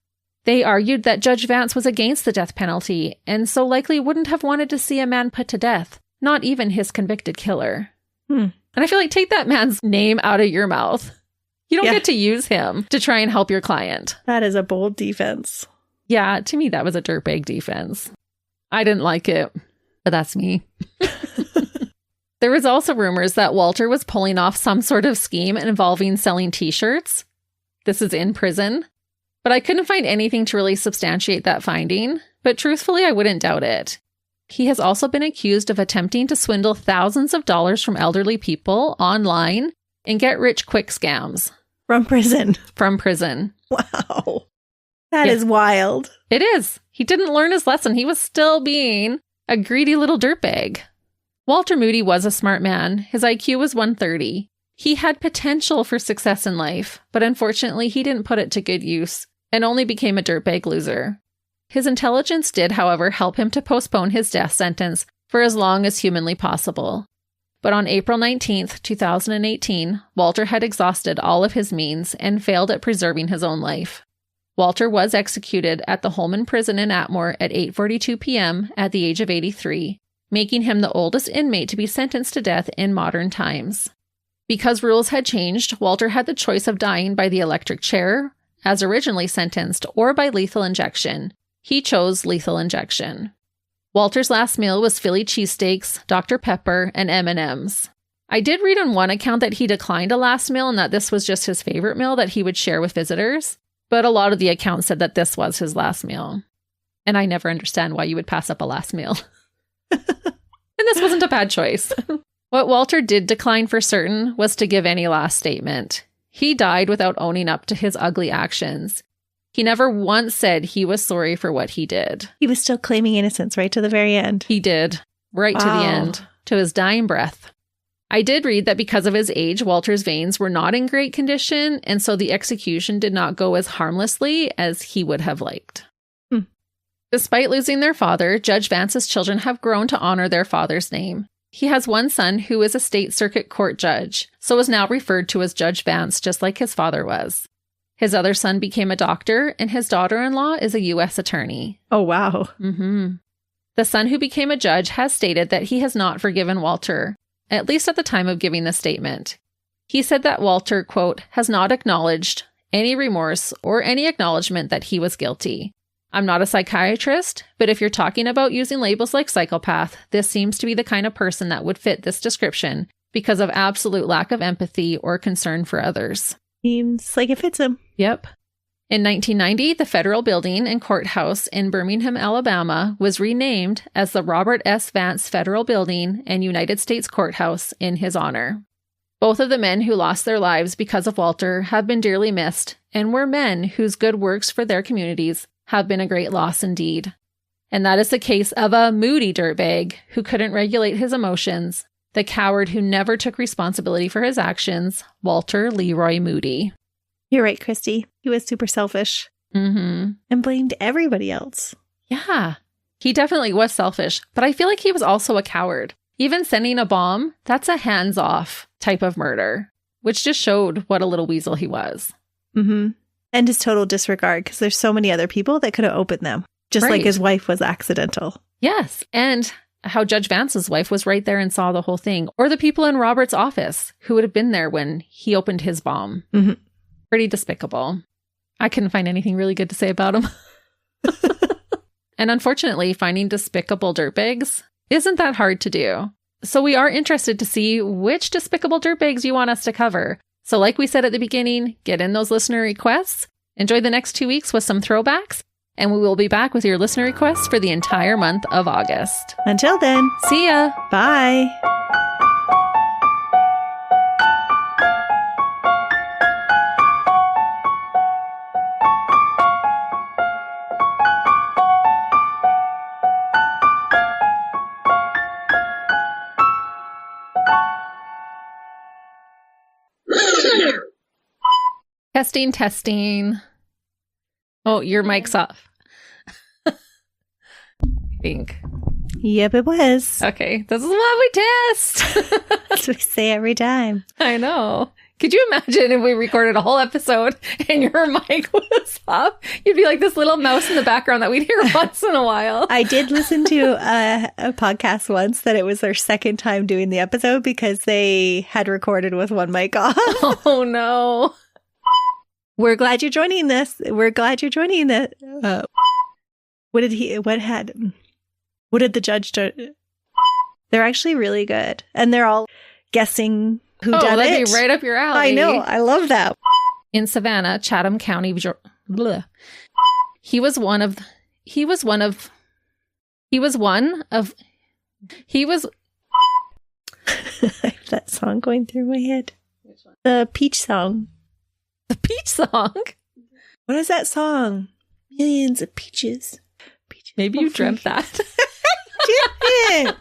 They argued that Judge Vance was against the death penalty and so likely wouldn't have wanted to see a man put to death, not even his convicted killer. And I feel like, take that man's name out of your mouth. You don't get to use him to try and help your client. That is a bold defense. Yeah, to me, that was a dirtbag defense. I didn't like it, but that's me. There was also rumors that Walter was pulling off some sort of scheme involving selling t-shirts. This is in prison. But I couldn't find anything to really substantiate that finding, but truthfully, I wouldn't doubt it. He has also been accused of attempting to swindle thousands of dollars from elderly people online and get rich quick scams. From prison. From prison. Wow. That is wild. It is. He didn't learn his lesson. He was still being a greedy little dirtbag. Walter Moody was a smart man. His IQ was 130. He had potential for success in life, but unfortunately, he didn't put it to good use and only became a dirtbag loser. His intelligence did, however, help him to postpone his death sentence for as long as humanly possible. But on April 19th, 2018, Walter had exhausted all of his means and failed at preserving his own life. Walter was executed at the Holman Prison in Atmore at 8:42 p.m. at the age of 83, making him the oldest inmate to be sentenced to death in modern times. Because rules had changed, Walter had the choice of dying by the electric chair, as originally sentenced, or by lethal injection. He chose lethal injection. Walter's last meal was Philly cheesesteaks, Dr. Pepper, and M&Ms. I did read on one account that he declined a last meal and that this was just his favorite meal that he would share with visitors, but a lot of the accounts said that this was his last meal. And I never understand why you would pass up a last meal. And this wasn't a bad choice. What Walter did decline for certain was to give any last statement. He died without owning up to his ugly actions. He never once said he was sorry for what he did. He was still claiming innocence right to the very end. He did. Right to the end. To his dying breath. I did read that because of his age, Walter's veins were not in great condition, and so the execution did not go as harmlessly as he would have liked. Despite losing their father, Judge Vance's children have grown to honor their father's name. He has one son who is a state circuit court judge, so is now referred to as Judge Vance, just like his father was. His other son became a doctor, and his daughter-in-law is a U.S. attorney. Oh, wow. The son who became a judge has stated that he has not forgiven Walter, at least at the time of giving the statement. He said that Walter, quote, has not acknowledged any remorse or any acknowledgement that he was guilty. I'm not a psychiatrist, but if you're talking about using labels like psychopath, this seems to be the kind of person that would fit this description because of absolute lack of empathy or concern for others. Seems like it fits him. Yep. In 1990, the federal building and courthouse in Birmingham, Alabama, was renamed as the Robert S. Vance Federal Building and United States Courthouse in his honor. Both of the men who lost their lives because of Walter have been dearly missed and were men whose good works for their communities have been a great loss indeed. And that is the case of a moody dirtbag who couldn't regulate his emotions, the coward who never took responsibility for his actions, Walter Leroy Moody. You're right, Christy. He was super selfish. Mm-hmm. And blamed everybody else. Yeah, he definitely was selfish, but I feel like he was also a coward. Even sending a bomb, that's a hands-off type of murder, which just showed what a little weasel he was. Mm-hmm. And his total disregard, because there's so many other people that could have opened them, just like his wife was accidental. Yes, and how Judge Vance's wife was right there and saw the whole thing, or the people in Robert's office who would have been there when he opened his bomb. Mm-hmm. Pretty despicable. I couldn't find anything really good to say about him. And unfortunately, finding despicable dirtbags isn't that hard to do. So we are interested to see which despicable dirtbags you want us to cover. So like we said at the beginning, get in those listener requests. Enjoy the next 2 weeks with some throwbacks. And we will be back with your listener requests for the entire month of August. Until then, see ya. Bye. Testing. Oh, your mic's off. I think. Yep, it was. Okay, this is what we test. That's what we say every time. I know. Could you imagine if we recorded a whole episode and your mic was off? You'd be like this little mouse in the background that we'd hear once in a while. I did listen to a podcast once that it was their second time doing the episode because they had recorded with one mic off. Oh, no. We're glad you're joining this. We're glad you're joining it. What did the judge do? They're actually really good. And they're all guessing who done it. That'd be right up your alley. I know. I love that. In Savannah, Chatham County, he was that song going through my head. Which one? The Peach song. The Peach song? What is that song? Millions of peaches. Maybe you dreamt that. Damn it.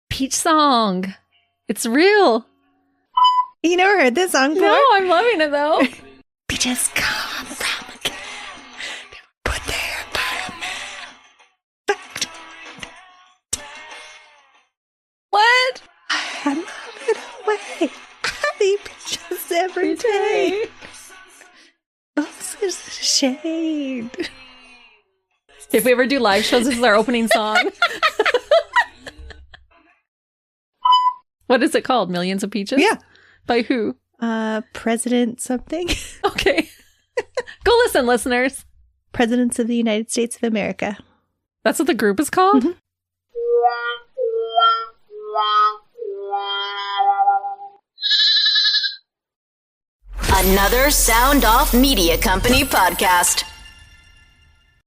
Peach song. It's real. You never heard this song before? No, I'm loving it though. Peaches come from a can. They were put there by a man. What? I love it away. I eat peaches every day. Oh, this is a shade. If we ever do live shows, this is our opening song. What is it called? Millions of Peaches? Yeah. By who? President something. Okay. Go listen, listeners. Presidents of the United States of America. That's what the group is called? Mm-hmm. Another Sound Off Media Company podcast.